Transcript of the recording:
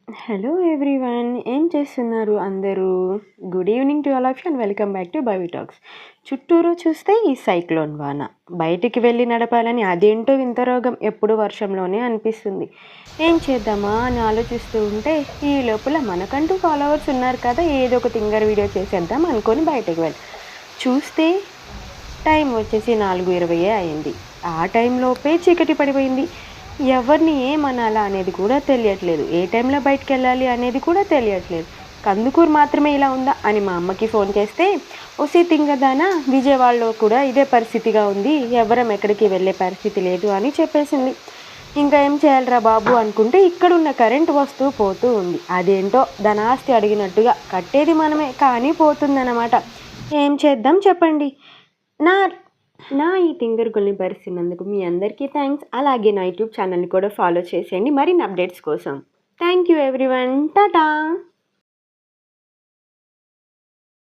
Hello everyone, ఏం చేస్తున్నారు అందరూ? Good evening to all of you and welcome back to Bavi talks. చుట్టూరు చూస్తే ఈ సైక్లోన్ వాన, బయటికి వెళ్ళి నడపాలని అదేంటో వింత రోగం ఎప్పుడు వర్షంలోనే అనిపిస్తుంది. ఏం చేద్దామా అని ఆలోచిస్తూ ఉంటే ఈ లోపల మనకంటూ ఫాలోవర్స్ ఉన్నారు కదా, ఏదో ఒక తింగర్ వీడియో చేసేద్దాం అనుకొని బయటకు వెళ్ళి చూస్తే టైం వచ్చేసి 4:20 అయింది. ఆ టైంలోపే చీకటి పడిపోయింది. ఎవరిని ఏమనాలా అనేది కూడా తెలియట్లేదు, ఏ టైంలో బయటకు వెళ్ళాలి అనేది కూడా తెలియట్లేదు. కందుకూరు మాత్రమే ఇలా ఉందా అని మా అమ్మకి ఫోన్ చేస్తే, ఒసే తింగదానా, విజయవాడలో కూడా ఇదే పరిస్థితిగా ఉంది, ఎవరం ఎక్కడికి వెళ్ళే పరిస్థితి లేదు అని చెప్పేసింది. ఇంకా ఏం చేయాలరా బాబు అనుకుంటే ఇక్కడున్న కరెంట్ వస్తూ పోతూ ఉంది. అదేంటో ధనాస్తి అడిగినట్టుగా కట్టేది మనమే కానీ పోతుందన్నమాట. ఏం చేద్దాం చెప్పండి. నా నా ఈ తింగరుకుల్ని భరిస్తున్నందుకు మీ అందరికీ థ్యాంక్స్. అలాగే నా యూట్యూబ్ ఛానల్ని కూడా ఫాలో చేసేయండి మరిన్ని అప్డేట్స్ కోసం. Thank you everyone, Tata.